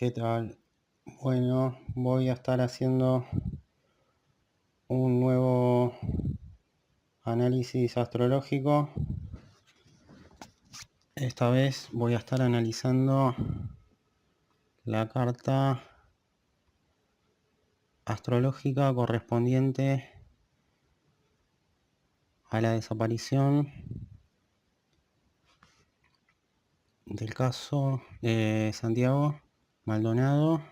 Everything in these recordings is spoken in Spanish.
¿Qué tal? Bueno, voy a estar haciendo un nuevo análisis astrológico. Esta vez voy a estar analizando la carta astrológica correspondiente a la desaparición del caso de Santiago Maldonado.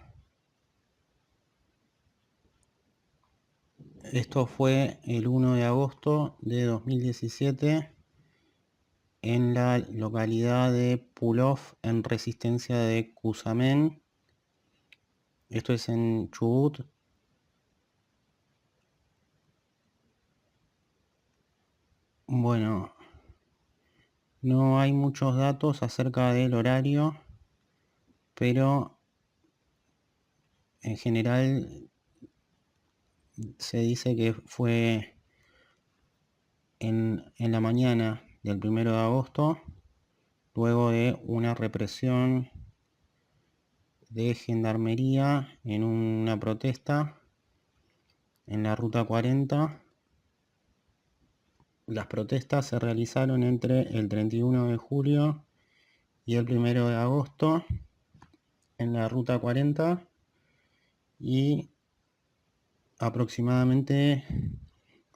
Esto fue el 1 de agosto de 2017 en la localidad de Pulov, en Resistencia de Cusamen. Esto es en Chubut. Bueno, no hay muchos datos acerca del horario, pero en general se dice que fue en la mañana del 1 de agosto, luego de una represión de gendarmería en una protesta en la Ruta 40. Las protestas se realizaron entre el 31 de julio y el 1 de agosto en la Ruta 40, y aproximadamente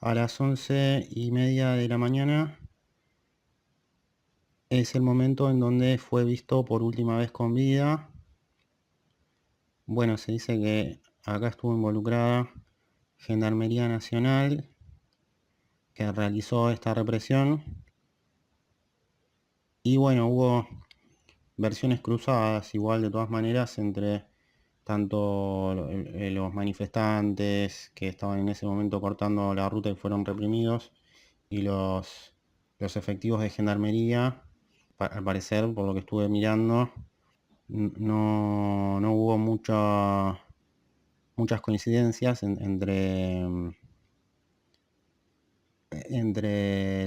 a las 11:30 de la mañana es el momento en donde fue visto por última vez con vida. Bueno, se dice que acá estuvo involucrada Gendarmería Nacional, que realizó esta represión, y bueno, hubo versiones cruzadas igual de todas maneras entre tanto los manifestantes que estaban en ese momento cortando la ruta y fueron reprimidos, y los efectivos de gendarmería. Al parecer, por lo que estuve mirando, no hubo muchas coincidencias entre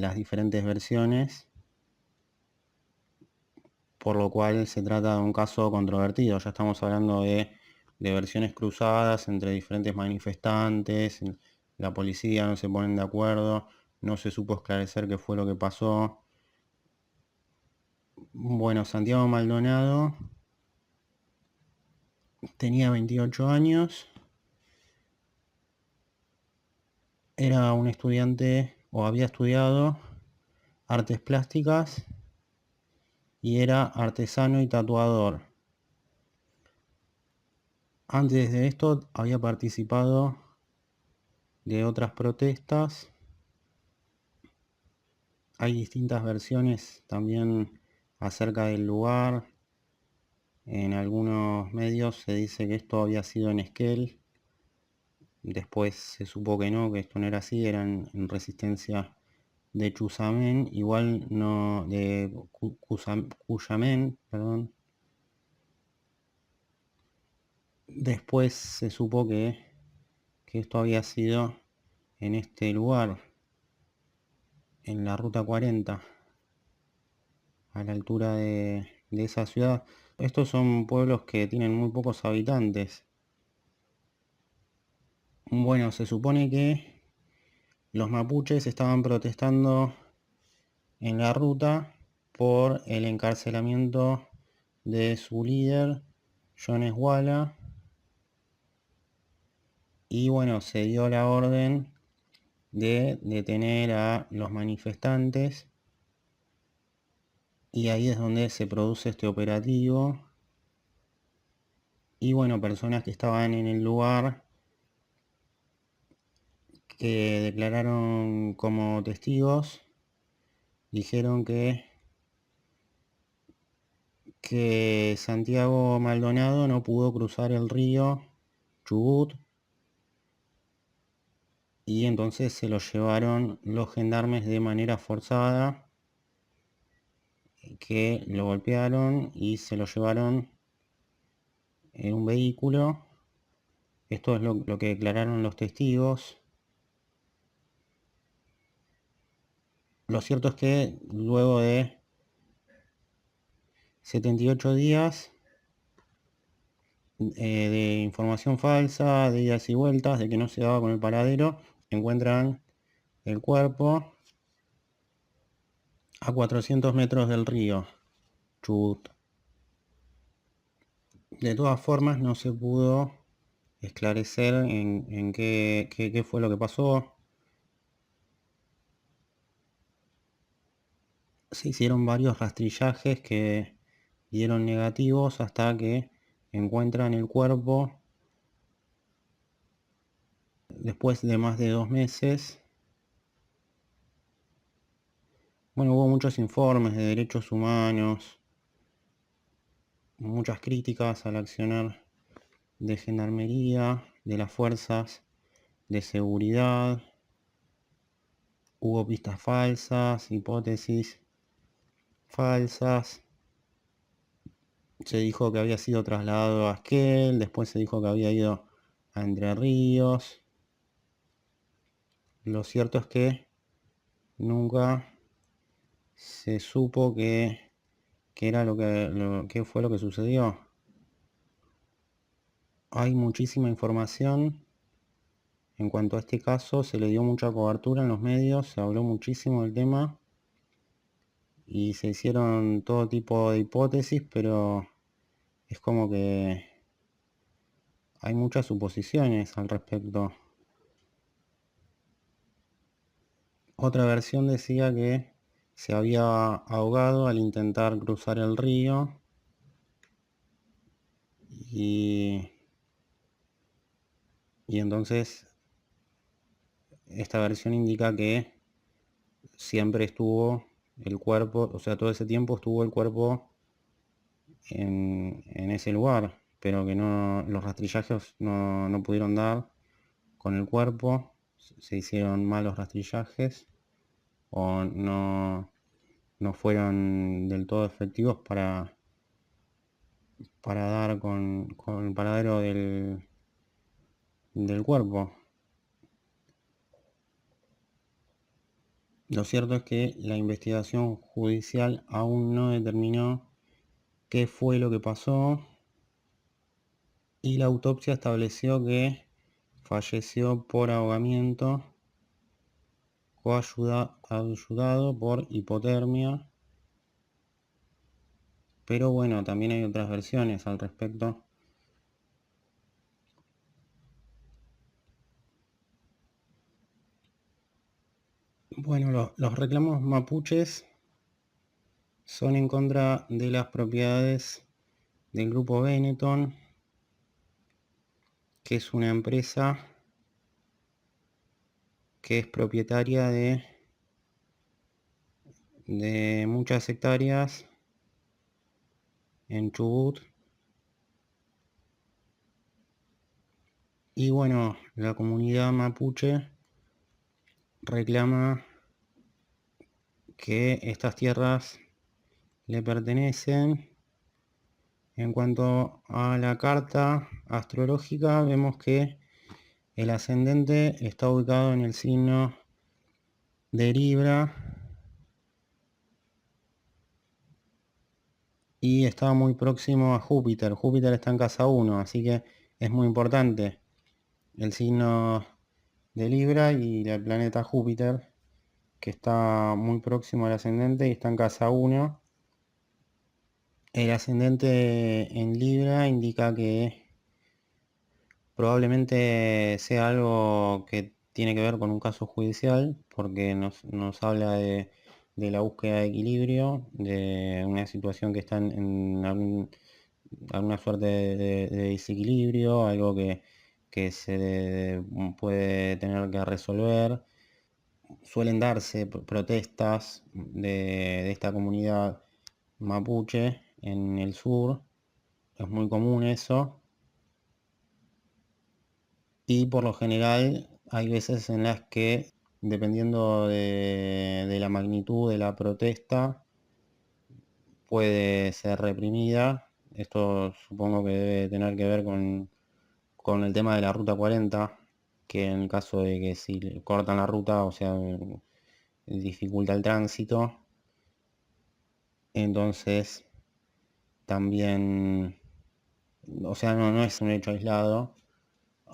las diferentes versiones, por lo cual se trata de un caso controvertido. Ya estamos hablando de versiones cruzadas entre diferentes manifestantes, la policía no se ponen de acuerdo, no se supo esclarecer qué fue lo que pasó. Bueno, Santiago Maldonado tenía 28 años, era un estudiante, o había estudiado artes plásticas, y era artesano y tatuador. Antes de esto había participado de otras protestas. Hay distintas versiones también acerca del lugar. En algunos medios se dice que esto había sido en Esquel. Después se supo que no, que esto no era así, eran en Resistencia de Chusamén, igual no, de Cuyamén, perdón. Después se supo que esto había sido en este lugar, en la Ruta 40, a la altura de esa ciudad. Estos son pueblos que tienen muy pocos habitantes. Bueno, se supone que los mapuches estaban protestando en la ruta por el encarcelamiento de su líder, John Esguala, y bueno, se dio la orden de detener a los manifestantes, y ahí es donde se produce este operativo. Y bueno, personas que estaban en el lugar, que declararon como testigos, dijeron que Santiago Maldonado no pudo cruzar el río Chubut, y entonces se lo llevaron los gendarmes de manera forzada, que lo golpearon y se lo llevaron en un vehículo. Esto es lo que declararon los testigos. Lo cierto es que luego de 78 días de información falsa, de idas y vueltas, de que no se daba con el paradero, encuentran el cuerpo a 400 metros del río Chubut. De todas formas, no se pudo esclarecer en qué fue lo que pasó. Se hicieron varios rastrillajes que dieron negativos hasta que encuentran el cuerpo después de más de 2 meses. Bueno, hubo muchos informes de derechos humanos, muchas críticas al accionar de gendarmería, de las fuerzas de seguridad. Hubo pistas falsas, hipótesis falsas. Se dijo que había sido trasladado a Esquel, después se dijo que había ido a Entre Ríos. Lo cierto es que nunca se supo qué era qué fue lo que sucedió. Hay muchísima información en cuanto a este caso, se le dio mucha cobertura en los medios, se habló muchísimo del tema y se hicieron todo tipo de hipótesis, pero es como que hay muchas suposiciones al respecto. Otra versión decía que se había ahogado al intentar cruzar el río y entonces esta versión indica que siempre estuvo el cuerpo, o sea, todo ese tiempo estuvo el cuerpo en ese lugar, pero que los rastrillajes no pudieron dar con el cuerpo, se hicieron malos rastrillajes o no fueron del todo efectivos para dar con el paradero del cuerpo. Lo cierto es que la investigación judicial aún no determinó qué fue lo que pasó y la autopsia estableció que falleció por ahogamiento ayudado por hipotermia. Pero bueno, también hay otras versiones al respecto. Bueno, los reclamos mapuches son en contra de las propiedades del grupo Benetton, que es una empresa que es propietaria de muchas hectáreas en Chubut. Y bueno, la comunidad mapuche reclama que estas tierras le pertenecen. En cuanto a la carta astrológica, vemos que el ascendente está ubicado en el signo de Libra y está muy próximo a Júpiter. Júpiter está en casa 1, así que es muy importante el signo de Libra y el planeta Júpiter, que está muy próximo al ascendente y está en casa 1. El ascendente en Libra indica que probablemente sea algo que tiene que ver con un caso judicial, porque nos habla de la búsqueda de equilibrio, de una situación que está en alguna suerte de desequilibrio, algo que se puede tener que resolver. Suelen darse protestas de esta comunidad mapuche en el sur, es muy común eso. Y por lo general hay veces en las que, dependiendo de la magnitud de la protesta, puede ser reprimida. Esto supongo que debe tener que ver con el tema de la ruta 40, que en el caso de que si cortan la ruta, o sea, dificulta el tránsito. Entonces también o sea, no es un hecho aislado,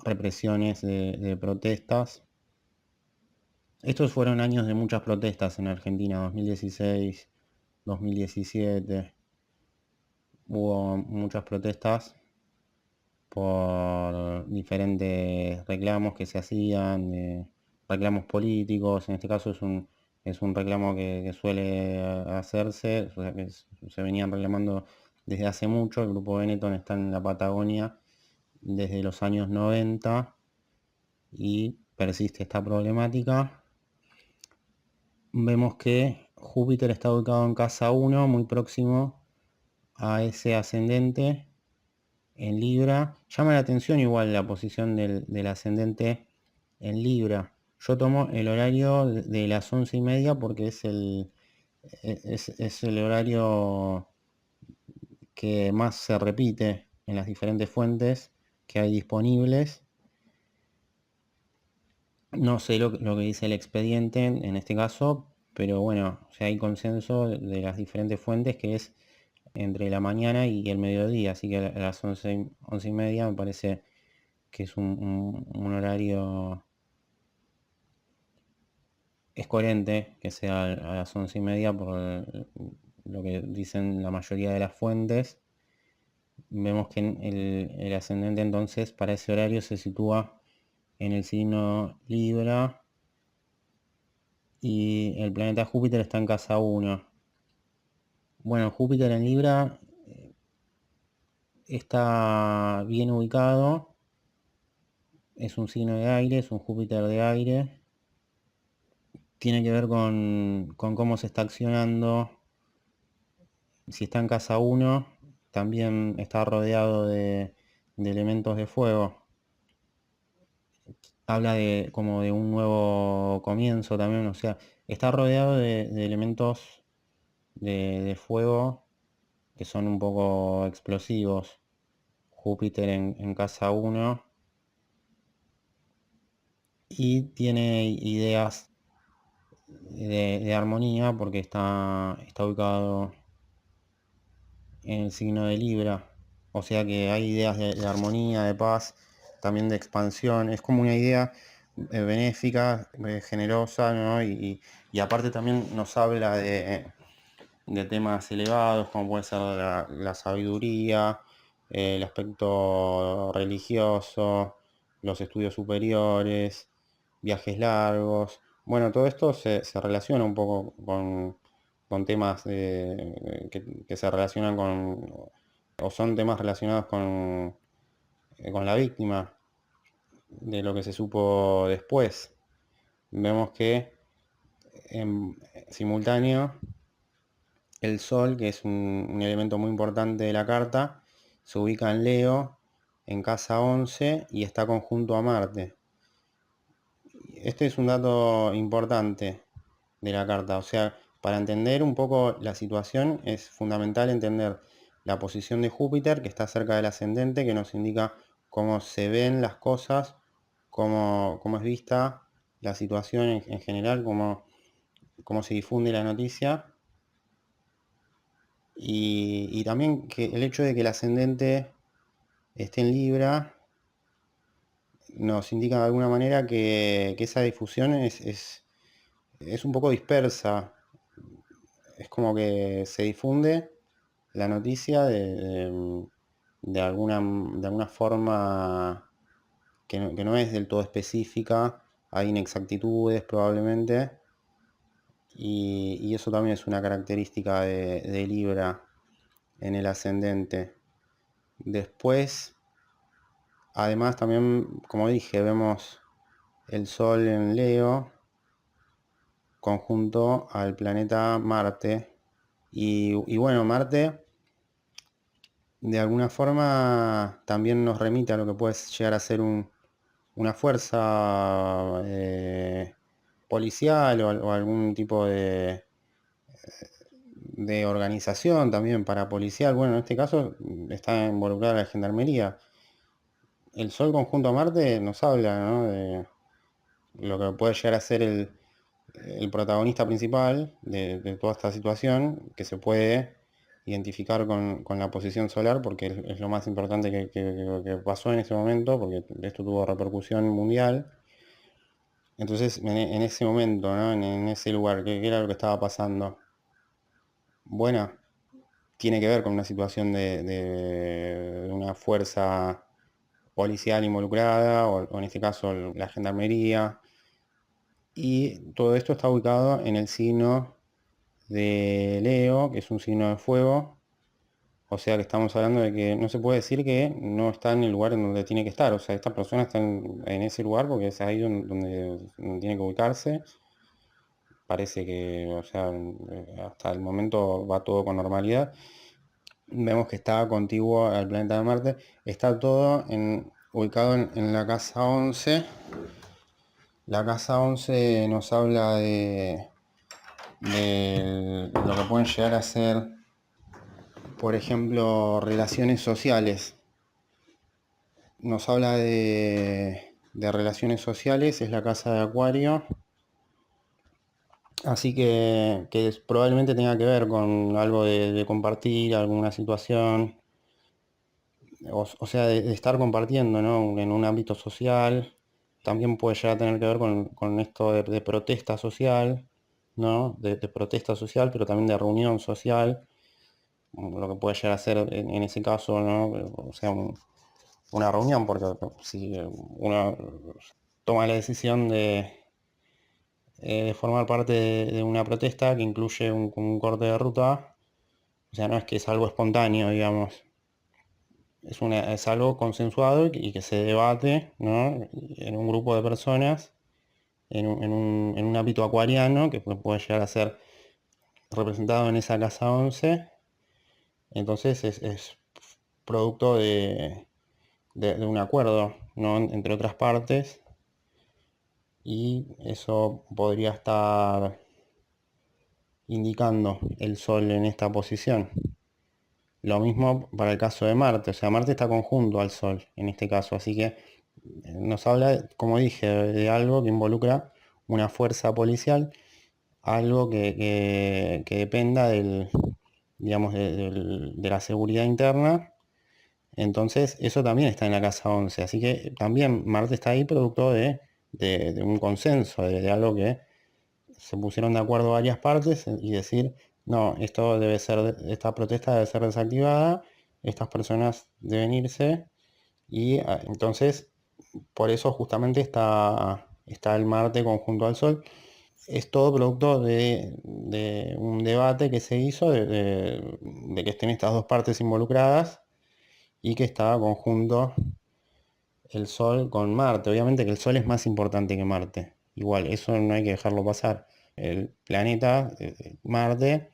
represiones de protestas. Estos fueron años de muchas protestas en Argentina, 2016, 2017. Hubo muchas protestas por diferentes reclamos que se hacían, reclamos políticos. En este caso es un reclamo que suele hacerse, o sea, que se venían reclamando desde hace mucho. El grupo Benetton está en la Patagonia desde los años 90 y persiste esta problemática. Vemos que Júpiter está ubicado en casa 1, muy próximo a ese ascendente en Libra. Llama la atención igual la posición del ascendente en Libra. Yo tomo el horario de las 11:30 porque es el horario que más se repite en las diferentes fuentes que hay disponibles. No sé lo que dice el expediente en este caso, pero bueno, o sea, hay consenso de las diferentes fuentes que es entre la mañana y el mediodía, así que a las 11:30 me parece que es un horario, es coherente que sea a las 11:30 por lo que dicen la mayoría de las fuentes. Vemos que el ascendente entonces para ese horario se sitúa en el signo Libra y el planeta Júpiter está en casa 1. Bueno, Júpiter en Libra está bien ubicado, es un signo de aire, es un Júpiter de aire. Tiene que ver con cómo se está accionando. Si está en casa 1, también está rodeado de elementos de fuego. Habla de como de un nuevo comienzo también, o sea, está rodeado de elementos de fuego que son un poco explosivos. Júpiter en casa 1 y tiene ideas de armonía porque está ubicado en el signo de Libra. O sea que hay ideas de armonía, de paz, también de expansión. Es como una idea benéfica, generosa, ¿no? Y aparte también nos habla de temas elevados, como puede ser la sabiduría, el aspecto religioso, los estudios superiores, viajes largos. Bueno, todo esto se relaciona un poco con temas que se relacionan o son temas relacionados con la víctima, de lo que se supo después. Vemos que en simultáneo el Sol, que es un elemento muy importante de la carta, se ubica en Leo, en casa 11, y está conjunto a Marte. Este es un dato importante de la carta, o sea, para entender un poco la situación es fundamental entender la posición de Júpiter, que está cerca del ascendente, que nos indica cómo se ven las cosas, cómo es vista la situación en general, cómo se difunde la noticia. Y también que el hecho de que el ascendente esté en Libra nos indica de alguna manera que esa difusión es un poco dispersa. Es como que se difunde la noticia de alguna forma que no es del todo específica. Hay inexactitudes probablemente. Y eso también es una característica de Libra en el ascendente. Después, además también, como dije, vemos el Sol en Leo conjunto al planeta Marte. Y bueno, Marte de alguna forma también nos remite a lo que puede llegar a ser una fuerza policial o algún tipo de organización también parapolicial. Bueno, en este caso está involucrada la gendarmería. El Sol conjunto a Marte nos habla, ¿no?, de lo que puede llegar a ser el protagonista principal de toda esta situación, que se puede identificar con la posición solar porque es lo más importante que pasó en ese momento, porque esto tuvo repercusión mundial. Entonces, en ese momento, ¿no? En ese lugar, ¿qué era lo que estaba pasando? Bueno, tiene que ver con una situación de una fuerza policial involucrada, o en este caso la gendarmería, y todo esto está ubicado en el signo de Leo, que es un signo de fuego. O sea que estamos hablando de que no se puede decir que no está en el lugar en donde tiene que estar. O sea, esta persona está en ese lugar porque es ahí donde tiene que ubicarse. Parece que, o sea, hasta el momento va todo con normalidad. Vemos que está contiguo al planeta de Marte. Está todo ubicado en la casa 11. La casa 11 nos habla de lo que pueden llegar a ser, por ejemplo, relaciones sociales. Nos habla de relaciones sociales, es la casa de Acuario. Así que probablemente tenga que ver con algo de compartir, alguna situación, o sea, de estar compartiendo, ¿no? En un ámbito social. También puede llegar a tener que ver con esto de protesta social, ¿no? De protesta social, pero también de reunión social, lo que puede llegar a ser en ese caso, ¿no? O sea, una reunión, porque si uno toma la decisión de formar parte de una protesta que incluye un corte de ruta, o sea, no es que es algo espontáneo, digamos, es algo consensuado y que se debate, ¿no? En un grupo de personas, en un ámbito acuariano, que puede llegar a ser representado en esa casa 11. Entonces es producto de un acuerdo, ¿no? Entre otras partes, y eso podría estar indicando el Sol en esta posición. Lo mismo para el caso de Marte, o sea, Marte está conjunto al Sol en este caso, así que nos habla, como dije, de algo que involucra una fuerza policial, algo que dependa digamos, de la seguridad interna. Entonces, eso también está en la casa 11, así que también Marte está ahí producto de un consenso, de algo que se pusieron de acuerdo varias partes y decir, no, esta protesta debe ser desactivada, estas personas deben irse, y entonces por eso justamente está el Marte conjunto al Sol. Es todo producto de un debate que se hizo de que estén estas dos partes involucradas y que estaba conjunto el Sol con Marte. Obviamente que el Sol es más importante que Marte. Igual, eso no hay que dejarlo pasar. El planeta Marte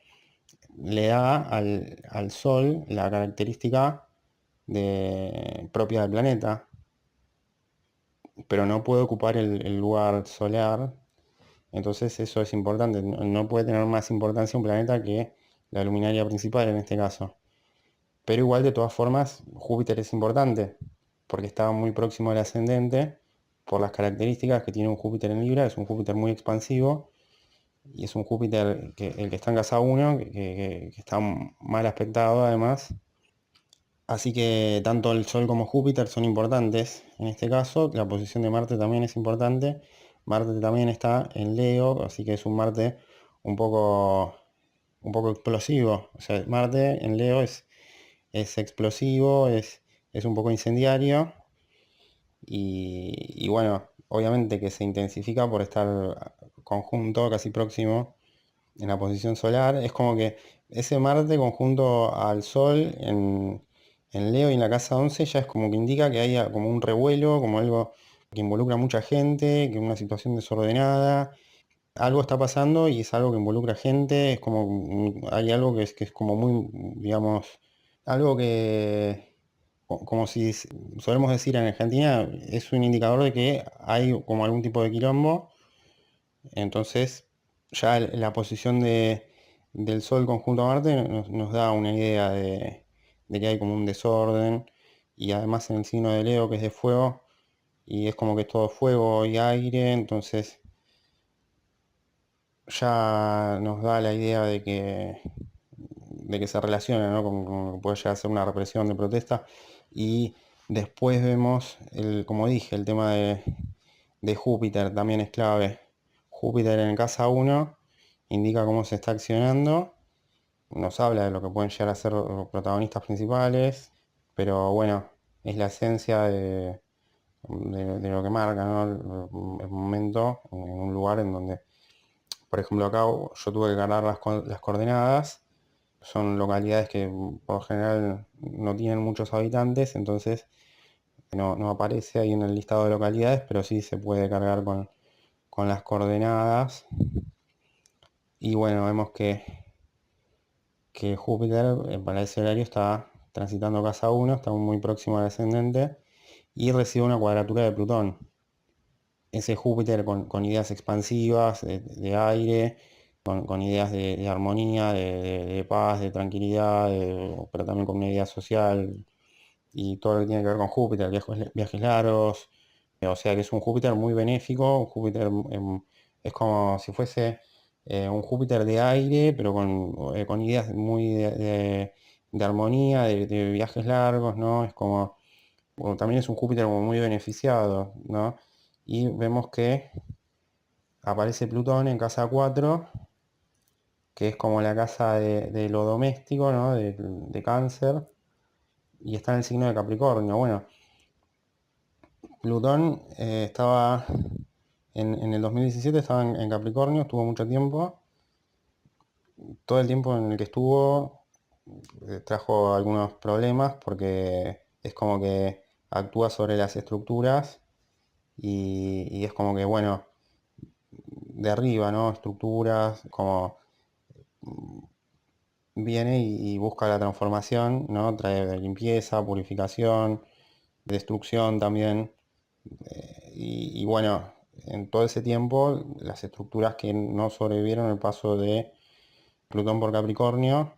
le da al Sol la característica propia del planeta, pero no puede ocupar el lugar solar. Entonces eso es importante. No puede tener más importancia un planeta que la luminaria principal en este caso. Pero igual, de todas formas, Júpiter es importante, porque está muy próximo al ascendente, por las características que tiene un Júpiter en Libra. Es un Júpiter muy expansivo, y es un Júpiter el que está en casa 1, que está mal aspectado además. Así que tanto el Sol como Júpiter son importantes en este caso. La posición de Marte también es importante. Marte también está en Leo, así que es un Marte un poco, un poco explosivo. O sea, Marte en Leo es explosivo, es un poco incendiario, y bueno, obviamente que se intensifica por estar conjunto, casi próximo en la posición solar. Es como que ese Marte conjunto al Sol en Leo y en la casa 11 ya es como que indica que hay como un revuelo, como algo que involucra a mucha gente, que es una situación desordenada. Algo está pasando y es algo que involucra gente, es como hay algo que es como muy, digamos, algo que, como si solemos decir en Argentina, es un indicador de que hay como algún tipo de quilombo. Entonces, ya la posición del Sol conjunto a Marte nos da una idea de que hay como un desorden, y además en el signo de Leo, que es de fuego, y es como que es todo fuego y aire, entonces ya nos da la idea de que se relaciona, ¿no? Con lo que puede llegar a ser una represión de protesta. Y después vemos, como dije, el tema de Júpiter también es clave. Júpiter en casa 1 indica cómo se está accionando, nos habla de lo que pueden llegar a ser los protagonistas principales, pero bueno, es la esencia de lo que marca, ¿no? El momento en un lugar en donde, por ejemplo, acá yo tuve que cargar las coordenadas. Son localidades que por lo general no tienen muchos habitantes, entonces no aparece ahí en el listado de localidades, pero sí se puede cargar con las coordenadas. Y bueno, vemos que Júpiter para el escenario está transitando casa 1, está muy próximo al ascendente y recibe una cuadratura de Plutón. Ese Júpiter con ideas expansivas, de aire, con ideas de armonía, de paz, de tranquilidad, pero también con una idea social y todo lo que tiene que ver con Júpiter, viajes largos. O sea que es un Júpiter muy benéfico, un Júpiter es como si fuese un Júpiter de aire, pero con ideas muy de armonía, de viajes largos, ¿no? Es como, bueno, también es un Júpiter como muy beneficiado, ¿no? Y vemos que aparece Plutón en casa 4, que es como la casa de lo doméstico, ¿no? De Cáncer, y está en el signo de Capricornio. Bueno, Plutón estaba en el 2017, estaba en Capricornio, estuvo mucho tiempo. Todo el tiempo en el que estuvo trajo algunos problemas porque es como que actúa sobre las estructuras y es como que, bueno, derriba, ¿no? Estructuras, como viene y busca la transformación, ¿no? Trae limpieza, purificación, destrucción también. Y bueno, en todo ese tiempo, las estructuras que no sobrevivieron el paso de Plutón por Capricornio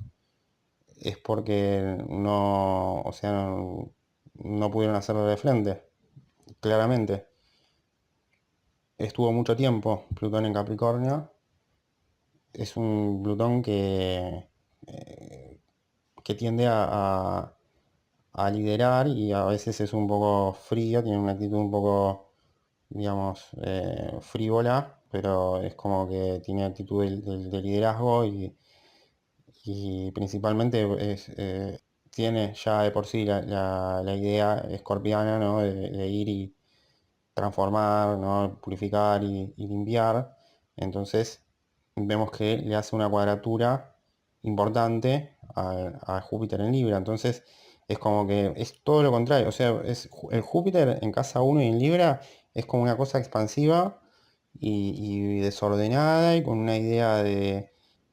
es porque no, o sea, no pudieron hacerlo de frente, claramente. Estuvo mucho tiempo Plutón en Capricornio. Es un Plutón que tiende a liderar y a veces es un poco frío, tiene una actitud un poco, digamos, frívola, pero es como que tiene actitud de liderazgo y principalmente tiene ya de por sí la idea escorpiana, ¿no? De ir y transformar, ¿no? Purificar y limpiar. Entonces vemos que le hace una cuadratura importante a Júpiter en Libra. Entonces es como que es todo lo contrario. O sea, el Júpiter en casa 1 y en Libra es como una cosa expansiva y desordenada y con una idea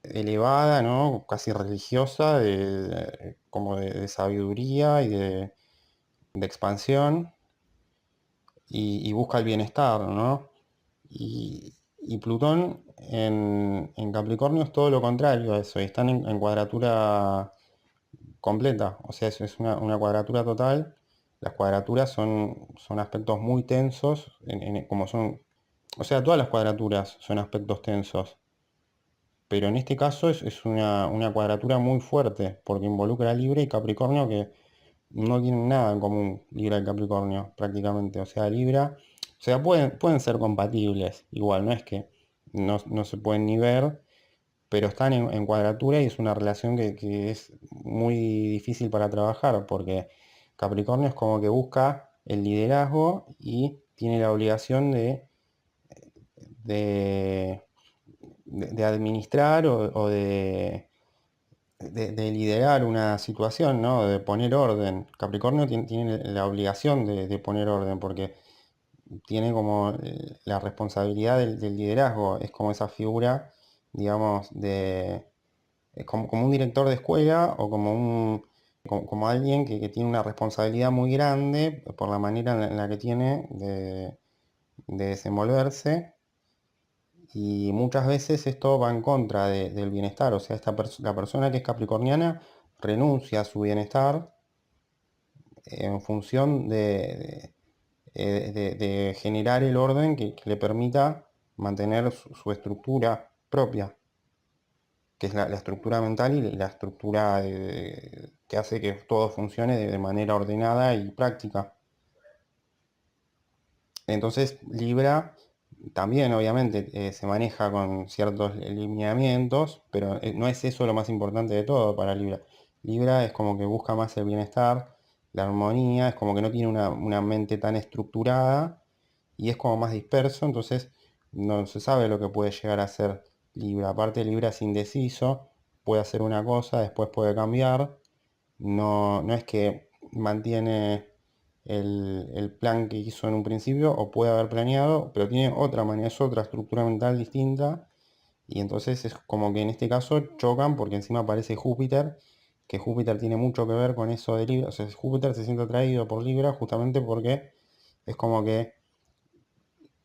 elevada, ¿no? Casi religiosa, como de sabiduría y de expansión y busca el bienestar, ¿no? Y Plutón en Capricornio es todo lo contrario a eso, y están en cuadratura completa, o sea, es una cuadratura total. Las cuadraturas son aspectos muy tensos, como son, o sea, todas las cuadraturas son aspectos tensos, pero en este caso es una cuadratura muy fuerte, porque involucra a Libra y Capricornio que no tienen nada en común, Libra y Capricornio, prácticamente. O sea, Libra, o sea, pueden ser compatibles, igual, no es que no se pueden ni ver, pero están en cuadratura y es una relación que es muy difícil para trabajar, porque Capricornio es como que busca el liderazgo y tiene la obligación de, de administrar o de liderar una situación, ¿no? De poner orden. Capricornio tiene la obligación de poner orden porque tiene como la responsabilidad del liderazgo. Es como esa figura, digamos, es como un director de escuela o como alguien que tiene una responsabilidad muy grande por la manera en la que tiene de desenvolverse y muchas veces esto va en contra del bienestar, o sea, la persona que es capricorniana renuncia a su bienestar en función de generar el orden que le permita mantener su estructura propia. que es la estructura mental y la estructura que hace que todo funcione de manera ordenada y práctica. Entonces Libra también obviamente se maneja con ciertos lineamientos, pero no es eso lo más importante de todo para Libra. Libra es como que busca más el bienestar, la armonía, es como que no tiene una mente tan estructurada y es como más disperso, entonces no se sabe lo que puede llegar a ser Libra. Aparte Libra es indeciso, puede hacer una cosa, después puede cambiar, no es que mantiene el plan que hizo en un principio o puede haber planeado, pero tiene otra manera, es otra estructura mental distinta y entonces es como que en este caso chocan porque encima aparece Júpiter, que Júpiter tiene mucho que ver con eso de Libra, o sea, Júpiter se siente atraído por Libra justamente porque es como que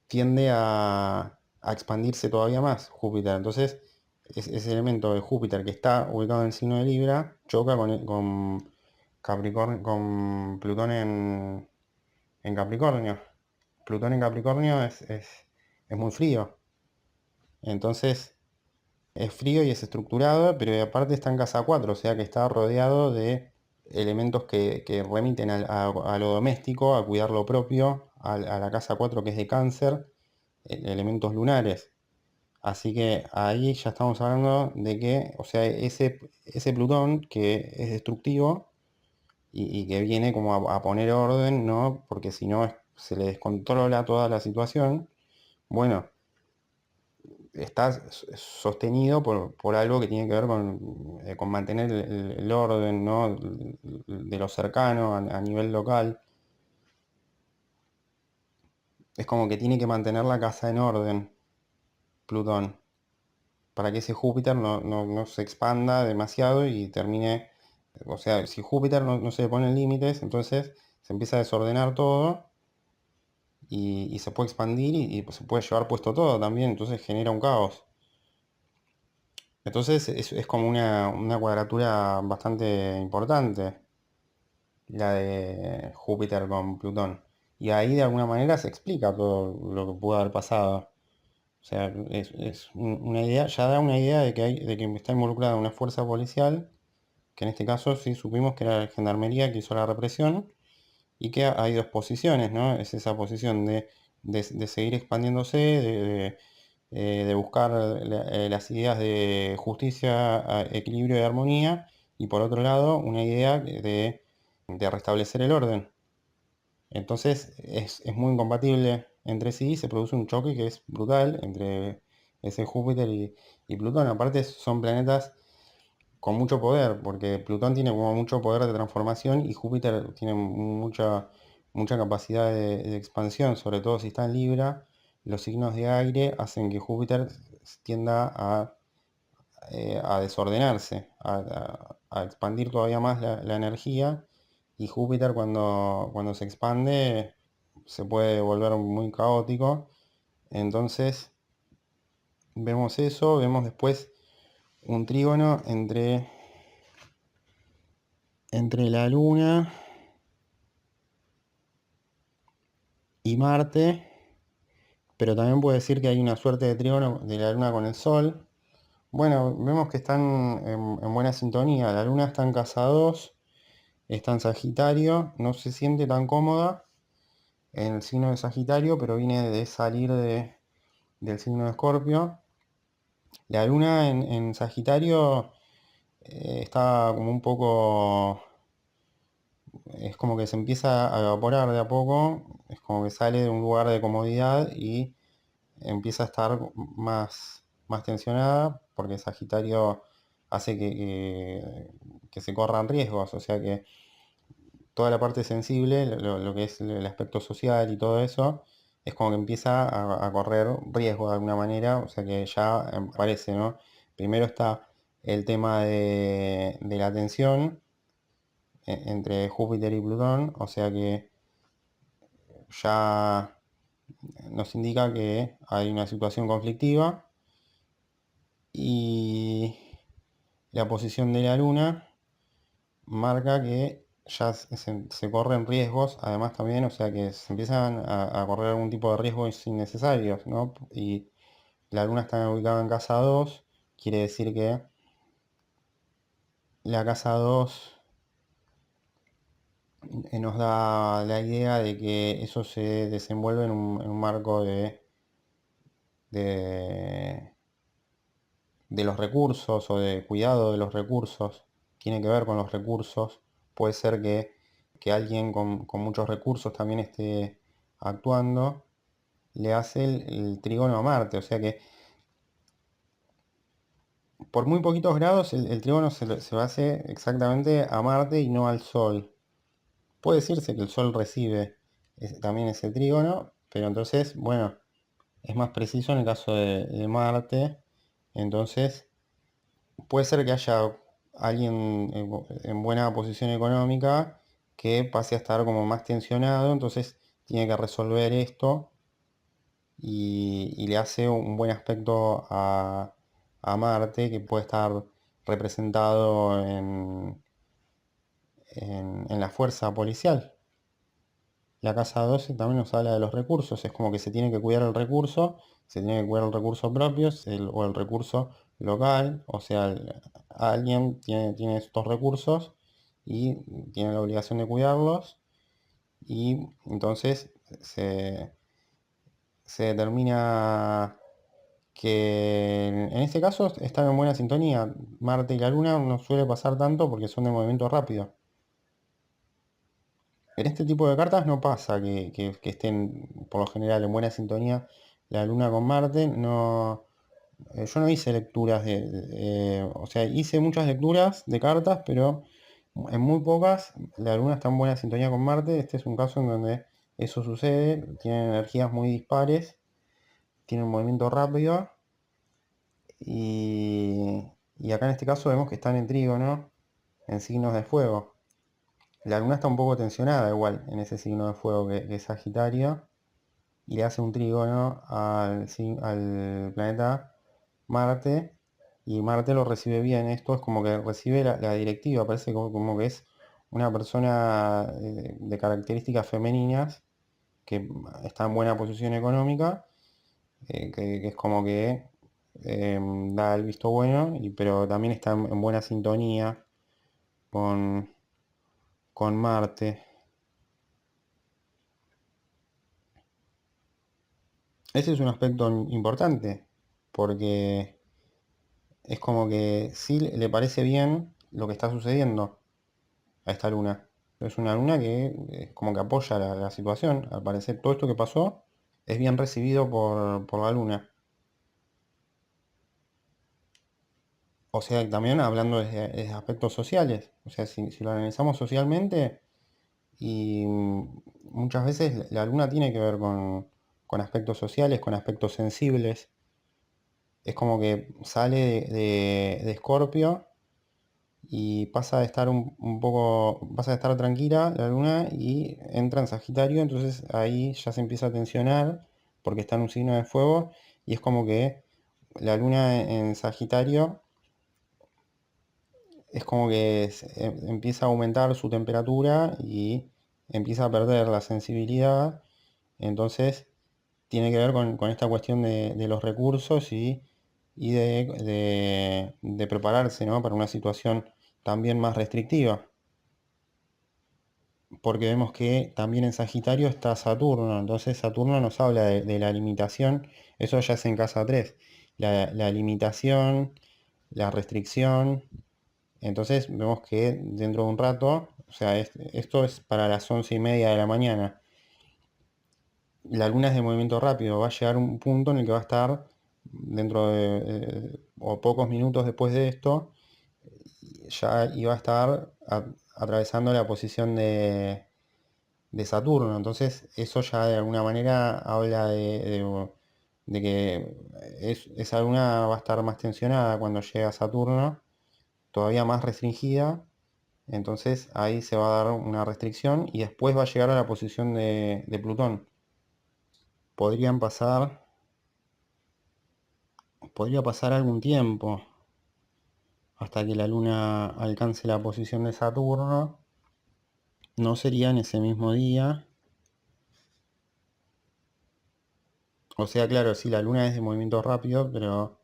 tiende a expandirse todavía más Júpiter, entonces ese elemento de Júpiter que está ubicado en el signo de Libra choca con Capricornio, con Plutón en Capricornio. Plutón en Capricornio es muy frío. Entonces es frío y es estructurado, pero aparte está en casa 4, o sea que está rodeado de elementos que remiten a lo doméstico, a cuidar lo propio, a la casa 4 que es de Cáncer, elementos lunares. Así que ahí ya estamos hablando de que, o sea, ese Plutón que es destructivo y que viene como a poner orden, ¿no? Porque si no se le descontrola toda la situación. Bueno, está sostenido por algo que tiene que ver con mantener el orden, ¿no? De lo cercano a nivel local. Es como que tiene que mantener la casa en orden, Plutón, para que ese Júpiter no se expanda demasiado y termine, o sea, si Júpiter no se le ponen límites, entonces se empieza a desordenar todo y se puede expandir pues, se puede llevar puesto todo también, entonces genera un caos. Entonces es como una cuadratura bastante importante, la de Júpiter con Plutón. Y ahí de alguna manera se explica todo lo que pudo haber pasado. O sea, es una idea, ya da una idea de que está involucrada una fuerza policial, que en este caso sí supimos que era la Gendarmería que hizo la represión, y que hay dos posiciones, ¿no? Es esa posición de seguir expandiéndose, de buscar las ideas de justicia, equilibrio y armonía, y por otro lado, una idea de restablecer el orden. Entonces es muy incompatible entre sí, se produce un choque que es brutal entre ese Júpiter y Plutón. Aparte son planetas con mucho poder, porque Plutón tiene como mucho poder de transformación y Júpiter tiene mucha capacidad de expansión, sobre todo si está en Libra. Los signos de aire hacen que Júpiter tienda a desordenarse, a expandir todavía más la energía, y Júpiter cuando se expande se puede volver muy caótico. Entonces vemos eso, vemos después un trígono entre la Luna y Marte, pero también puede decir que hay una suerte de trígono de la Luna con el Sol. Bueno, vemos que están en buena sintonía. La Luna está en casa 2, está en Sagitario, no se siente tan cómoda en el signo de Sagitario, pero viene de salir del signo de Escorpio. La Luna en Sagitario está como un poco, es como que se empieza a evaporar de a poco, es como que sale de un lugar de comodidad y empieza a estar más tensionada, porque Sagitario hace que se corran riesgos, o sea que toda la parte sensible, lo que es el aspecto social y todo eso, es como que empieza a correr riesgo de alguna manera, o sea que ya aparece, ¿no? Primero está el tema de la tensión entre Júpiter y Plutón, o sea que ya nos indica que hay una situación conflictiva y la posición de la Luna marca que ya se corren riesgos, además también, o sea que se empiezan a correr algún tipo de riesgos innecesarios, ¿no? Y la Luna está ubicada en casa 2, quiere decir que la casa 2 nos da la idea de que eso se desenvuelve en un marco de, de los recursos o de cuidado de los recursos. Tiene que ver con los recursos. Puede ser que alguien con muchos recursos también esté actuando. Le hace el trígono a Marte. O sea que por muy poquitos grados el trígono se lo hace exactamente a Marte y no al Sol. Puede decirse que el Sol recibe también ese trígono, pero entonces, bueno, es más preciso en el caso de Marte. Entonces, puede ser que haya alguien en buena posición económica que pase a estar como más tensionado, entonces tiene que resolver esto y le hace un buen aspecto a Marte, que puede estar representado en la fuerza policial. La casa 12 también nos habla de los recursos, es como que se tiene que cuidar el recurso, se tiene que cuidar el recurso propio o el recurso local, o sea, alguien tiene estos recursos y tiene la obligación de cuidarlos, y entonces se determina que en este caso están en buena sintonía. Marte y la Luna no suele pasar tanto porque son de movimiento rápido. En este tipo de cartas no pasa que estén por lo general en buena sintonía la Luna con Marte. No, yo no hice lecturas o sea, hice muchas lecturas de cartas, pero en muy pocas la Luna está en buena sintonía con Marte. Este es un caso en donde eso sucede. Tienen energías muy dispares, tienen un movimiento rápido y, y acá en este caso vemos que están en trígono, en signos de fuego. La Luna está un poco tensionada igual en ese signo de fuego que es Sagitario, y le hace un trígono al planeta Marte, y Marte lo recibe bien. Esto es como que recibe la directiva, parece como que es una persona de características femeninas que está en buena posición económica, que es como que da el visto bueno, pero también está en buena sintonía con, con Marte. Ese es un aspecto importante, porque es como que sí le parece bien lo que está sucediendo a esta luna. Es una luna que es como que apoya la situación. Al parecer todo esto que pasó es bien recibido por la luna. O sea, también hablando de aspectos sociales. O sea, si lo analizamos socialmente, y muchas veces la luna tiene que ver con aspectos sociales, con aspectos sensibles. Es como que sale de Escorpio y pasa de estar un poco, pasa de estar tranquila la luna y entra en Sagitario, entonces ahí ya se empieza a tensionar porque está en un signo de fuego, y es como que la luna en Sagitario es como que empieza a aumentar su temperatura y empieza a perder la sensibilidad. Entonces tiene que ver con esta cuestión de los recursos y de prepararse, ¿no?, para una situación también más restrictiva. Porque vemos que también en Sagitario está Saturno, entonces Saturno nos habla de la limitación. Eso ya es en casa 3, la limitación, la restricción. Entonces vemos que dentro de un rato, o sea, esto es para las 11:30 de la mañana, la luna es de movimiento rápido, va a llegar un punto en el que va a estar dentro o pocos minutos después de esto, ya iba a estar atravesando la posición de Saturno. Entonces eso ya de alguna manera habla de que esa luna va a estar más tensionada cuando llegue a Saturno, todavía más restringida. Entonces ahí se va a dar una restricción y después va a llegar a la posición de Plutón. Podrían pasar, podría pasar algún tiempo hasta que la luna alcance la posición de Saturno. No sería en ese mismo día. O sea, claro, sí, la luna es de movimiento rápido, pero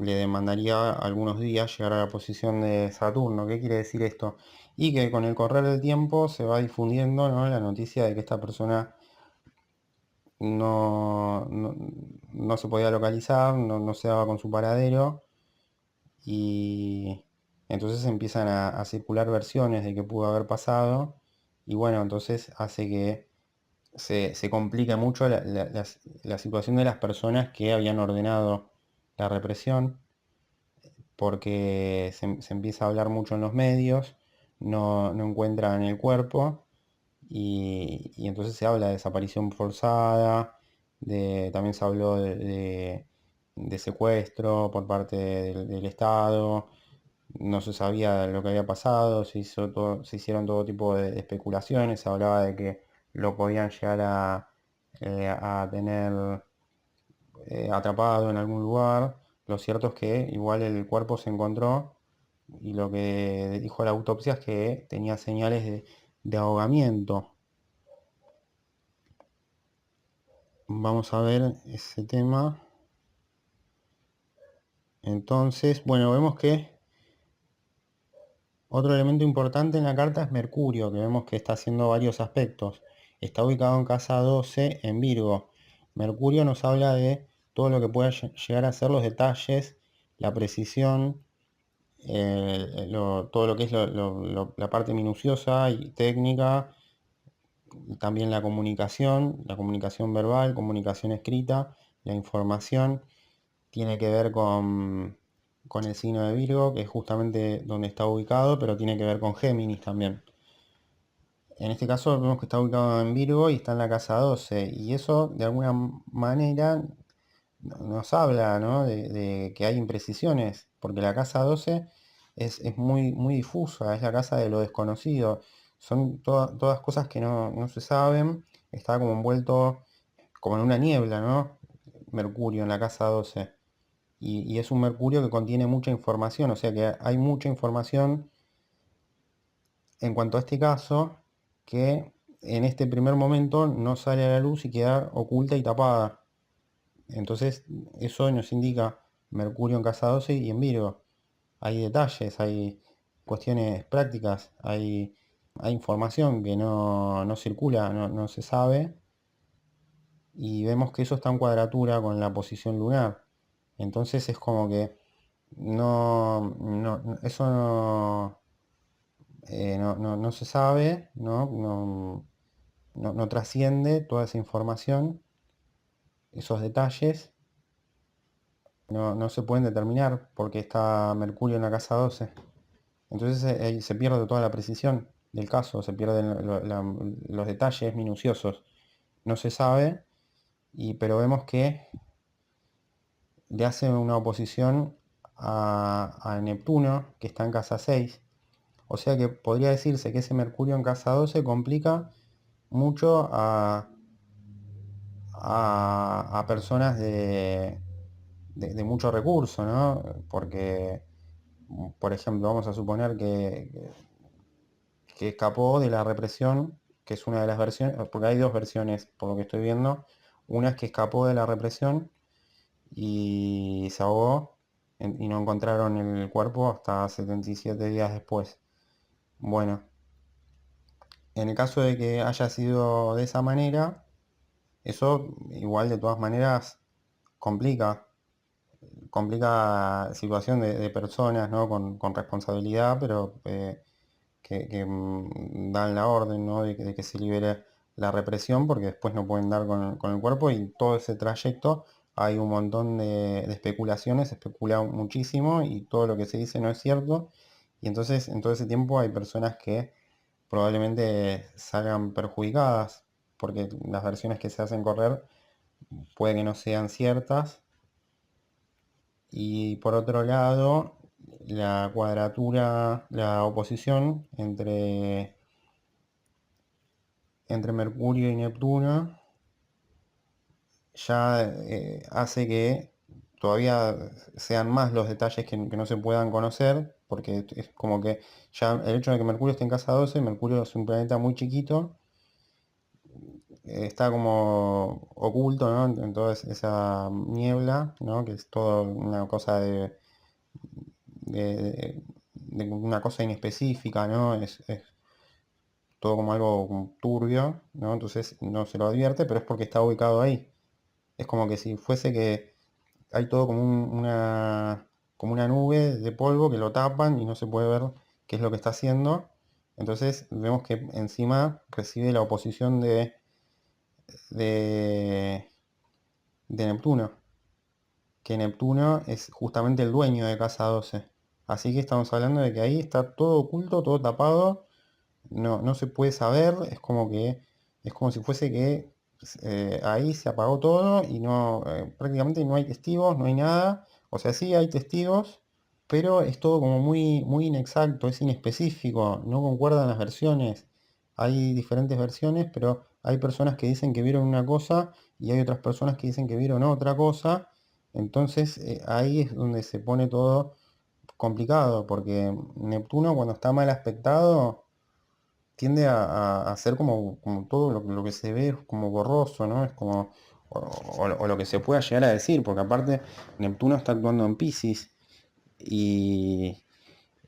le demandaría algunos días llegar a la posición de Saturno. ¿Qué quiere decir esto? Y que con el correr del tiempo se va difundiendo, ¿no?, la noticia de que esta persona no se podía localizar, no se daba con su paradero, y entonces empiezan a circular versiones de qué pudo haber pasado, y bueno, entonces hace que se complica mucho la situación de las personas que habían ordenado la represión, porque se empieza a hablar mucho en los medios, no encuentran el cuerpo, y entonces se habla de desaparición forzada, también se habló de secuestro por parte del Estado, no se sabía lo que había pasado, se hicieron todo tipo de especulaciones, se hablaba de que lo podían llegar a tener atrapado en algún lugar. Lo cierto es que igual el cuerpo se encontró, y lo que dijo la autopsia es que tenía señales de ahogamiento. Vamos a ver ese tema. Entonces, bueno, vemos que otro elemento importante en la carta es Mercurio, que vemos que está haciendo varios aspectos. Está ubicado en casa 12 en Virgo. Mercurio nos habla de todo lo que pueda llegar a ser los detalles, la precisión, todo lo que es la parte minuciosa y técnica, y también la comunicación verbal, comunicación escrita, la información. Tiene que ver con el signo de Virgo, que es justamente donde está ubicado, pero tiene que ver con Géminis también. En este caso vemos que está ubicado en Virgo y está en la casa 12, y eso de alguna manera nos habla, ¿no?, de que hay imprecisiones, porque la casa 12 es muy difusa, es la casa de lo desconocido, son todas cosas que no se saben, está como envuelto como en una niebla, ¿no? Mercurio en la casa 12. Y es un Mercurio que contiene mucha información, o sea que hay mucha información en cuanto a este caso, que en este primer momento no sale a la luz y queda oculta y tapada. Entonces eso nos indica Mercurio en casa 12 y en Virgo. Hay detalles, hay cuestiones prácticas, hay información que no circula, no se sabe, y vemos que eso está en cuadratura con la posición lunar. Entonces es como que eso no se sabe, no trasciende toda esa información, esos detalles, no se pueden determinar porque está Mercurio en la casa 12. Entonces ahí se pierde toda la precisión del caso, se pierden los detalles minuciosos. No se sabe, pero vemos que le hace una oposición a Neptuno, que está en casa 6. O sea que podría decirse que ese Mercurio en casa 12 complica mucho a personas de mucho recurso, ¿no? Porque, por ejemplo, vamos a suponer que escapó de la represión, que es una de las versiones, porque hay dos versiones, por lo que estoy viendo. Una es que escapó de la represión y se ahogó, y no encontraron el cuerpo hasta 77 días después. Bueno, en el caso de que haya sido de esa manera, eso igual de todas maneras complica, complica situación de personas, ¿no?, con responsabilidad, pero que dan la orden, ¿no?, de que se libere la represión, porque después no pueden dar con el cuerpo, y todo ese trayecto hay un montón de especulaciones, se especula muchísimo y todo lo que se dice no es cierto, y entonces en todo ese tiempo hay personas que probablemente salgan perjudicadas, porque las versiones que se hacen correr puede que no sean ciertas. Y por otro lado, la cuadratura, la oposición entre Mercurio y Neptuno ya hace que todavía sean más los detalles que no se puedan conocer, porque es como que ya el hecho de que Mercurio esté en casa 12, Mercurio es un planeta muy chiquito, está como oculto, ¿no? En toda esa niebla, ¿no? Que es todo una cosa de una cosa inespecífica, ¿no? Es todo como algo como turbio, ¿no? Entonces no se lo advierte, pero es porque está ubicado ahí. Es como que si fuese que hay todo como como una nube de polvo que lo tapan y no se puede ver qué es lo que está haciendo. Entonces vemos que encima recibe la oposición de, de Neptuno, que Neptuno es justamente el dueño de Casa 12. Así que estamos hablando de que ahí está todo oculto, todo tapado, no se puede saber, es como si fuese que ahí se apagó todo y prácticamente no hay testigos, no hay nada. O sea, sí hay testigos, pero es todo como muy inexacto, es inespecífico, no concuerdan las versiones. Hay diferentes versiones, pero hay personas que dicen que vieron una cosa y hay otras personas que dicen que vieron otra cosa. Entonces ahí es donde se pone todo complicado, porque Neptuno cuando está mal aspectado tiende a ser como todo lo que se ve es como borroso, ¿no? Es como, o lo que se pueda llegar a decir, porque aparte Neptuno está actuando en Piscis y,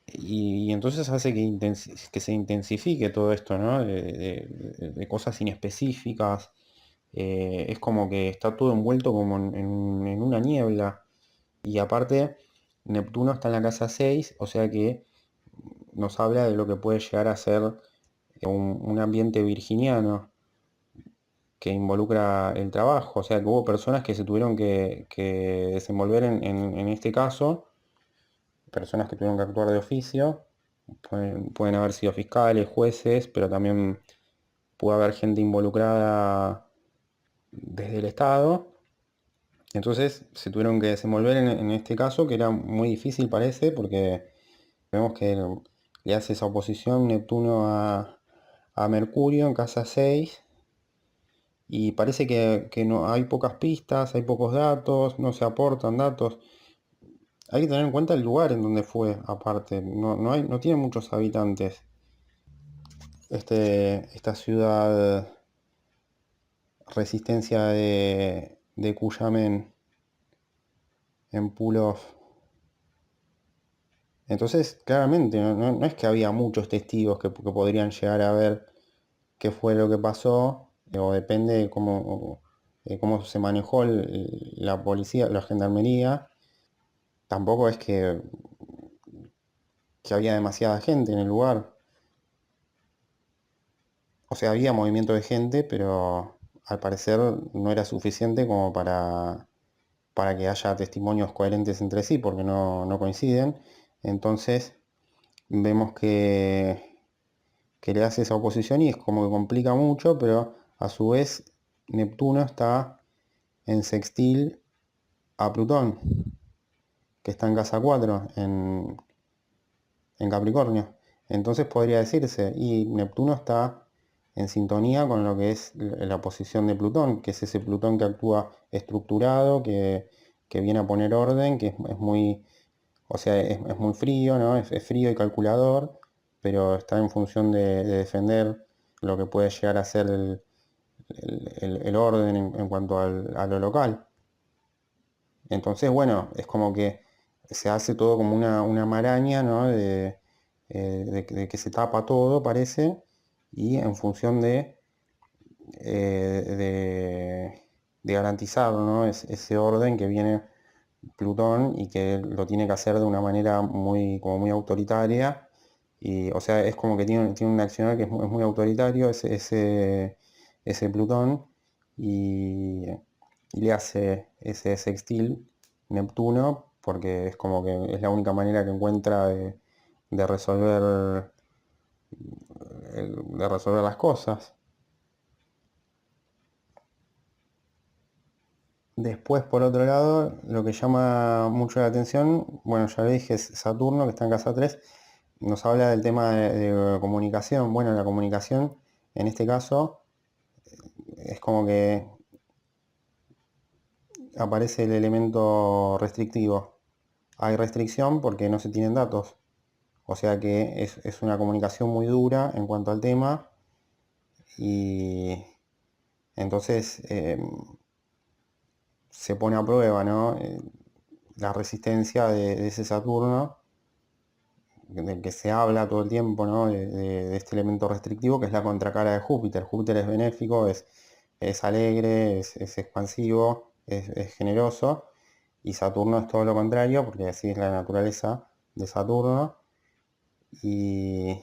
y entonces hace que se intensifique todo esto, ¿no? De cosas inespecíficas. Es como que está todo envuelto como en una niebla. Y aparte, Neptuno está en la casa 6, o sea que nos habla de lo que puede llegar a ser un ambiente virginiano que involucra el trabajo. O sea que hubo personas que se tuvieron que desenvolver en este caso, personas que tuvieron que actuar de oficio. Pueden haber sido fiscales, jueces, pero también pudo haber gente involucrada desde el Estado. Entonces se tuvieron que desenvolver en este caso, que era muy difícil parece, porque vemos que le hace esa oposición Neptuno a Mercurio en casa 6 y parece que no hay pocas pistas, hay pocos datos, no se aportan datos. Hay que tener en cuenta el lugar en donde fue, aparte, no tiene muchos habitantes. Esta ciudad resistencia de Cuyamen en Pulov. Entonces, claramente, no es que había muchos testigos que podrían llegar a ver qué fue lo que pasó, o depende de cómo se manejó la policía, la gendarmería. Tampoco es que había demasiada gente en el lugar. O sea, había movimiento de gente, pero al parecer no era suficiente como para que haya testimonios coherentes entre sí, porque no coinciden. Entonces vemos que le hace esa oposición y es como que complica mucho, pero a su vez Neptuno está en sextil a Plutón, que está en casa 4, en Capricornio. Entonces podría decirse, y Neptuno está en sintonía con lo que es la posición de Plutón, que es ese Plutón que actúa estructurado, que viene a poner orden, que es muy, o sea, es muy frío, ¿no? Es frío y calculador, pero está en función de defender lo que puede llegar a ser el orden en cuanto a lo local. Entonces, bueno, es como que se hace todo como una maraña, ¿no? De que se tapa todo, parece, y en función de garantizar, ¿no? Ese orden que viene Plutón y que lo tiene que hacer de una manera como muy autoritaria. Y, o sea, es como que tiene un accionar que es muy autoritario, ese Plutón, y le hace ese sextil Neptuno, porque es como que es la única manera que encuentra de resolver, de resolver las cosas. Después, por otro lado, lo que llama mucho la atención, bueno, ya lo dije, es Saturno, que está en casa 3, nos habla del tema de comunicación. Bueno, la comunicación, en este caso, es como que aparece el elemento restrictivo. Hay restricción porque no se tienen datos. O sea que es una comunicación muy dura en cuanto al tema y, Entonces se pone a prueba, ¿no? La resistencia de ese Saturno, del que se habla todo el tiempo, ¿no? De este elemento restrictivo, que es la contracara de Júpiter. Júpiter es benéfico, es alegre, es expansivo, es generoso, y Saturno es todo lo contrario, porque así es la naturaleza de Saturno. Y,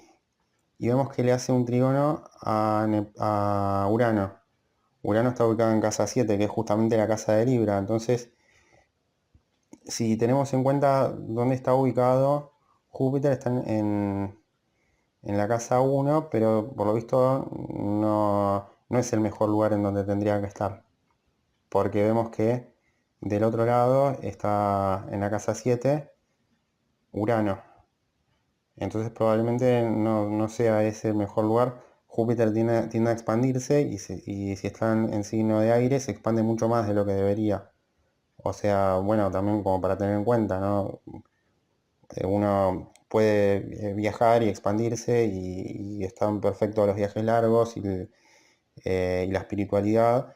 y vemos que le hace un trígono a Urano. Urano está ubicado en casa 7, que es justamente la casa de Libra. Entonces, si tenemos en cuenta dónde está ubicado, Júpiter está en la casa 1, pero por lo visto no es el mejor lugar en donde tendría que estar. Porque vemos que del otro lado está en la casa 7 Urano. Entonces probablemente no sea ese el mejor lugar. Júpiter tiende a expandirse y si están en signo de aire se expande mucho más de lo que debería. O sea, bueno, también como para tener en cuenta, ¿no? Uno puede viajar y expandirse y están perfectos los viajes largos y la espiritualidad,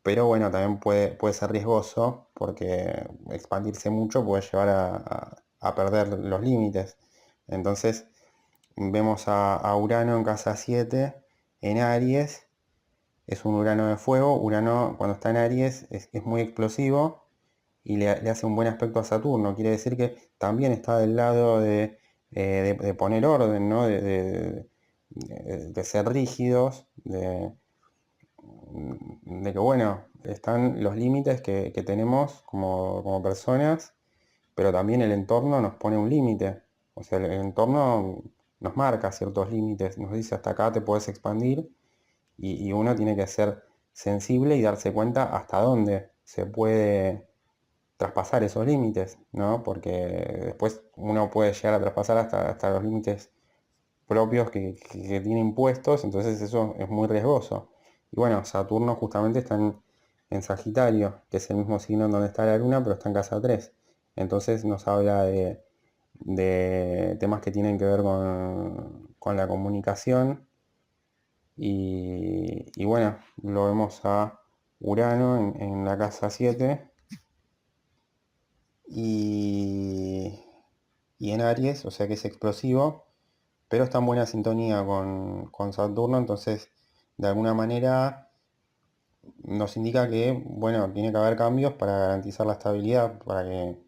pero bueno, también puede ser riesgoso porque expandirse mucho puede llevar a perder los límites. Entonces vemos a Urano en casa 7 en Aries, es un Urano de fuego. Urano cuando está en Aries es muy explosivo y le hace un buen aspecto a Saturno. Quiere decir que también está del lado de poner orden, ¿no? De ser rígidos, de que, bueno, están los límites que tenemos como personas, pero también el entorno nos pone un límite. O sea, el entorno nos marca ciertos límites, nos dice hasta acá te puedes expandir y uno tiene que ser sensible y darse cuenta hasta dónde se puede traspasar esos límites, ¿no? Porque después uno puede llegar a traspasar hasta los límites propios que tiene impuestos, entonces eso es muy riesgoso. Y bueno, Saturno justamente está en Sagitario, que es el mismo signo en donde está la Luna, pero está en casa 3. Entonces nos habla de temas que tienen que ver con la comunicación. Y bueno, lo vemos a Urano en la casa 7 y, y en Aries, o sea que es explosivo, pero está en buena sintonía con Saturno, entonces de alguna manera nos indica que, bueno, tiene que haber cambios para garantizar la estabilidad, para que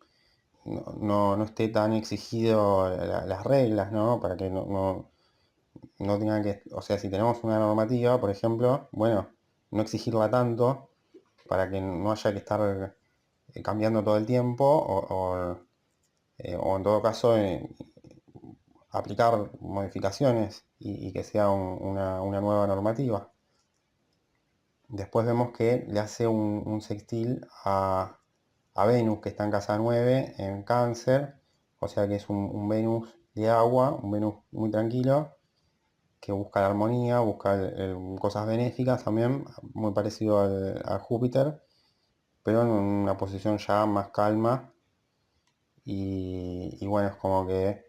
no esté tan exigido las reglas, ¿no? Para que no tengan que, o sea, si tenemos una normativa, por ejemplo, bueno, no exigirla tanto para que no haya que estar cambiando todo el tiempo o en todo caso aplicar modificaciones y que sea una nueva normativa. Después vemos que le hace un sextil a Venus, que está en casa 9 en Cáncer, o sea que es un Venus de agua, un Venus muy tranquilo, que busca la armonía, busca cosas benéficas también, muy parecido a Júpiter, pero en una posición ya más calma y bueno, es como que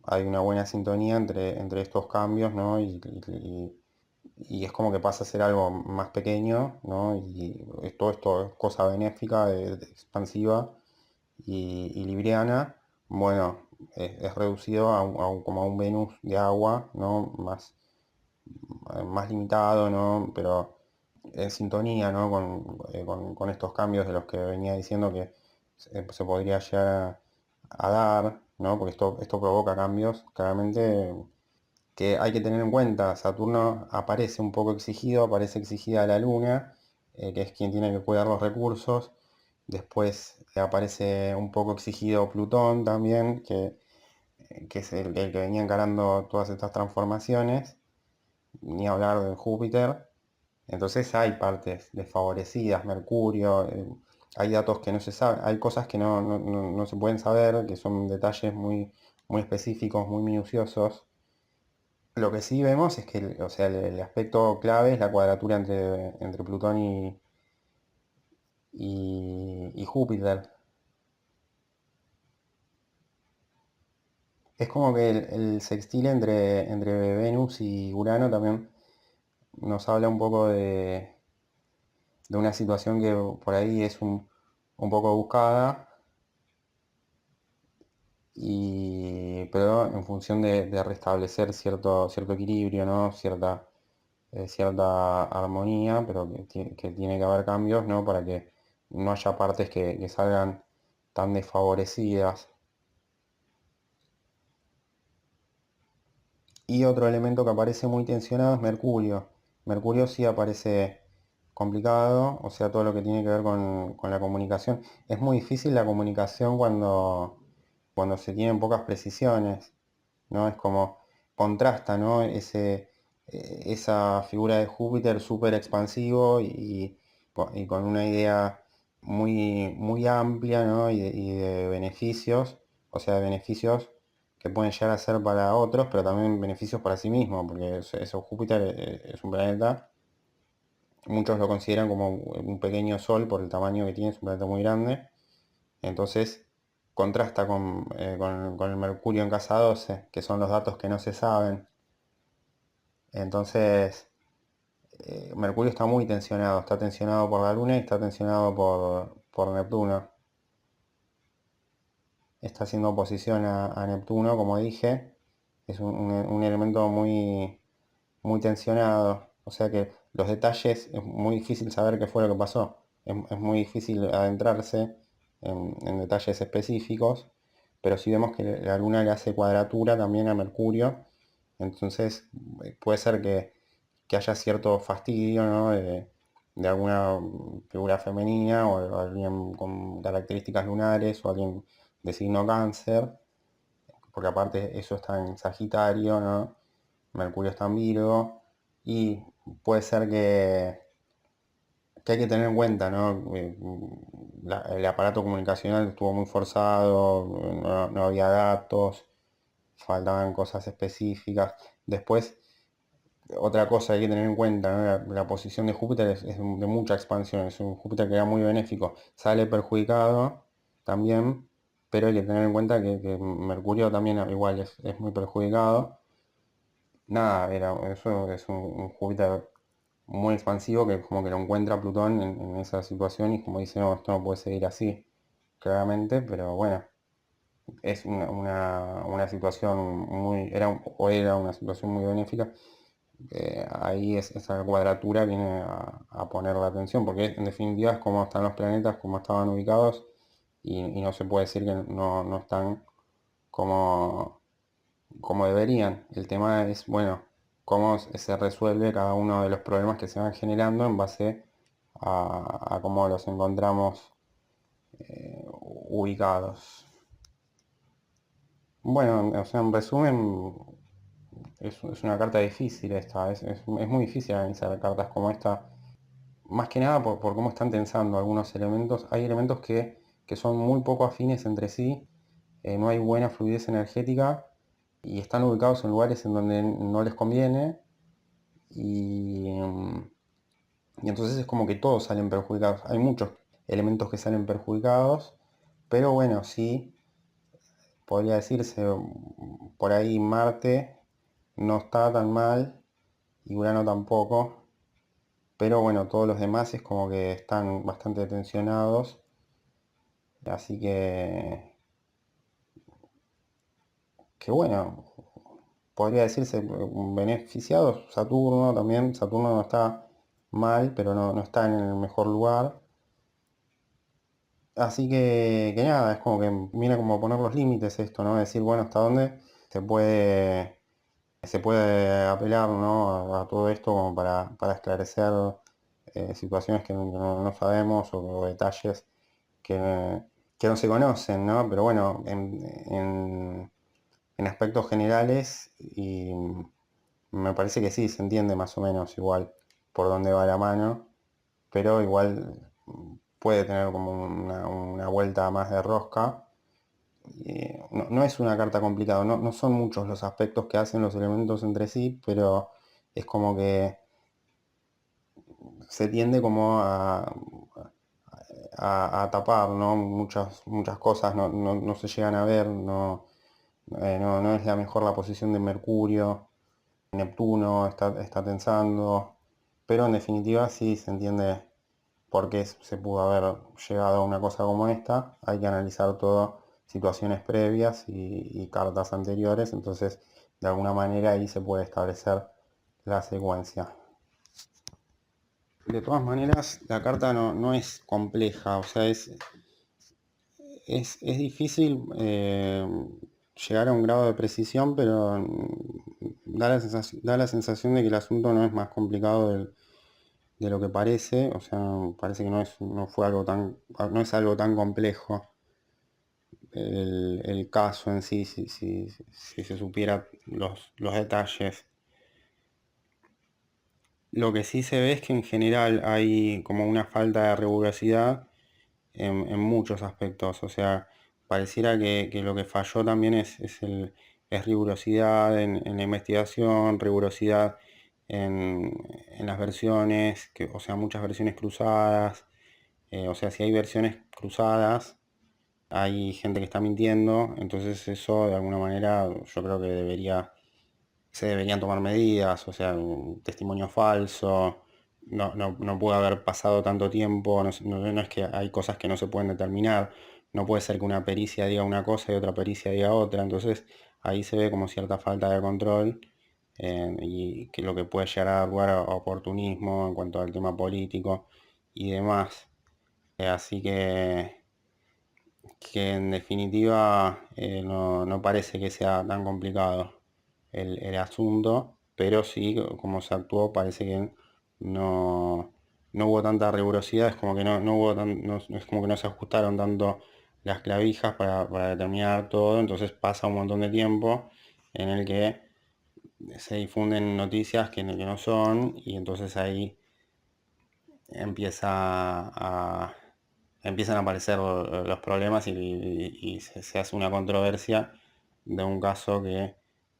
hay una buena sintonía entre estos cambios, ¿no? Y es como que pasa a ser algo más pequeño, ¿no? Y todo esto es cosa benéfica, expansiva y libriana. Bueno, es reducido como a un Venus de agua, ¿no? Más limitado, ¿no? Pero en sintonía, ¿no? Con estos cambios de los que venía diciendo que se podría llegar a dar, ¿no? Porque esto provoca cambios, claramente, que hay que tener en cuenta. Saturno aparece un poco exigido, aparece exigida la Luna, que es quien tiene que cuidar los recursos. Después aparece un poco exigido Plutón también, que es el que venía encarando todas estas transformaciones, ni hablar de Júpiter. Entonces hay partes desfavorecidas, Mercurio, hay datos que no se saben, hay cosas que no se pueden saber, que son detalles muy específicos, muy minuciosos. Lo que sí vemos es que o sea, el aspecto clave es la cuadratura entre Plutón y Júpiter. Es como que el sextil entre Venus y Urano también nos habla un poco de una situación que por ahí es un poco buscada, pero en función de restablecer cierto equilibrio, ¿no? Cierta armonía, pero que tiene que haber cambios, ¿no? Para que no haya partes que salgan tan desfavorecidas. Y otro elemento que aparece muy tensionado es Mercurio. Mercurio sí aparece complicado, o sea, todo lo que tiene que ver con la comunicación. Es muy difícil la comunicación cuando se tienen pocas precisiones, ¿no? Es como contrasta, ¿no? Esa figura de Júpiter súper expansivo y con una idea muy amplia, ¿no? Y de beneficios, o sea, de beneficios que pueden llegar a ser para otros, pero también beneficios para sí mismo, porque eso Júpiter es un planeta, muchos lo consideran como un pequeño sol por el tamaño que tiene, es un planeta muy grande, entonces contrasta con el Mercurio en casa 12, que son los datos que no se saben. Entonces, Mercurio está tensionado por la Luna y está tensionado por Neptuno. Está haciendo oposición a Neptuno, como dije, es un elemento muy tensionado. O sea que los detalles es muy difícil saber qué fue lo que pasó. Es muy difícil adentrarse en detalles específicos, pero si vemos que la Luna le hace cuadratura también a Mercurio, entonces puede ser que haya cierto fastidio, ¿no? De alguna figura femenina o alguien con características lunares o alguien de signo cáncer, porque aparte eso está en Sagitario, ¿no? Mercurio está en Virgo, y puede ser que hay que tener en cuenta, ¿no? El aparato comunicacional estuvo muy forzado, no había datos, faltaban cosas específicas. Después, otra cosa que hay que tener en cuenta, ¿no? La posición de Júpiter es de mucha expansión, es un Júpiter que era muy benéfico, sale perjudicado también, pero hay que tener en cuenta que Mercurio también igual es muy perjudicado. Nada, eso es un Júpiter muy expansivo que como que lo encuentra Plutón en esa situación y como dice, no, esto no puede seguir así, claramente, pero bueno, es una situación era una situación muy benéfica. Ahí esa cuadratura viene a poner la atención, porque en definitiva es como están los planetas, como estaban ubicados, y no se puede decir que no están como, como deberían. El tema es, bueno, cómo se resuelve cada uno de los problemas que se van generando en base a cómo los encontramos ubicados. Bueno, o sea, en resumen, es una carta difícil esta, es muy difícil analizar cartas como esta, más que nada por cómo están tensando algunos elementos. Hay elementos que son muy poco afines entre sí, no hay buena fluidez energética y están ubicados en lugares en donde no les conviene y entonces es como que todos salen perjudicados. Hay muchos elementos que salen perjudicados, pero bueno, sí, podría decirse, por ahí Marte no está tan mal y Urano tampoco, pero bueno, todos los demás es como que están bastante tensionados, así que bueno, podría decirse beneficiados. Saturno también, Saturno no está mal, pero no está en el mejor lugar. Así que nada, es como que viene como a poner los límites esto, ¿no? Decir, bueno, hasta dónde se puede, se puede apelar, ¿no? A todo esto como para esclarecer situaciones que no sabemos o detalles que, que no se conocen, ¿no? Pero bueno, en aspectos generales y me parece que sí, se entiende más o menos igual por dónde va la mano, pero igual puede tener como una vuelta más de rosca. No es una carta complicada, no son muchos los aspectos que hacen los elementos entre sí, pero es como que se tiende como a tapar, ¿no? Muchas cosas no se llegan a ver, no es la mejor la posición de Mercurio, Neptuno está tensando, pero en definitiva sí se entiende por qué se pudo haber llegado a una cosa como esta. Hay que analizar todo, situaciones previas y cartas anteriores, entonces de alguna manera ahí se puede establecer la secuencia. De todas maneras, la carta no es compleja, o sea, es difícil llegar a un grado de precisión, pero da la sensación de que el asunto no es más complicado de lo que parece, o sea, parece que no fue algo no es algo tan complejo el caso en sí, si se supiera los detalles. Lo que sí se ve es que en general hay como una falta de rigurosidad en muchos aspectos. O sea, pareciera que lo que falló también es rigurosidad en la investigación, rigurosidad en las versiones, o sea, muchas versiones cruzadas. O sea, si hay versiones cruzadas, hay gente que está mintiendo, entonces eso de alguna manera yo creo que se deberían tomar medidas, o sea, un testimonio falso, no puede haber pasado tanto tiempo, no es que hay cosas que no se pueden determinar, no puede ser que una pericia diga una cosa y otra pericia diga otra, entonces ahí se ve como cierta falta de control y que lo que puede llegar a dar lugar a oportunismo en cuanto al tema político y demás. Así que en definitiva no parece que sea tan complicado el asunto, pero sí, como se actuó, parece que no hubo tanta rigurosidad, es como que no hubo es como que no se ajustaron tanto las clavijas para determinar todo, entonces pasa un montón de tiempo en el que se difunden noticias que no son, y entonces ahí empieza empiezan a aparecer los problemas y se hace una controversia de un caso que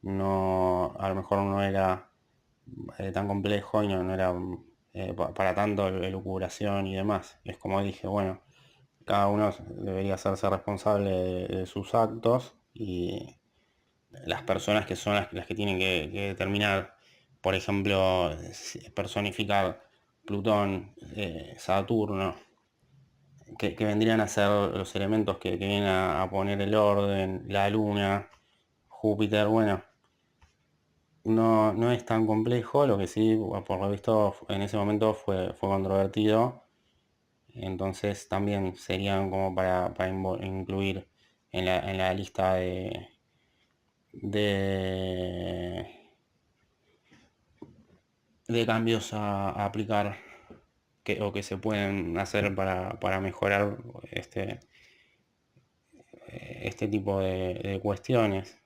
a lo mejor no era tan complejo y no era para tanto elucubración y demás. Es como dije, bueno, cada uno debería hacerse responsable de sus actos, y las personas que son las que tienen que determinar, por ejemplo, personificar Plutón, Saturno, que vendrían a ser los elementos que vienen a poner el orden, la luna, Júpiter, bueno, no es tan complejo, lo que sí, por lo visto, en ese momento fue controvertido, entonces también serían como para incluir en la lista de, de cambios a aplicar o que se pueden hacer para mejorar este tipo de cuestiones.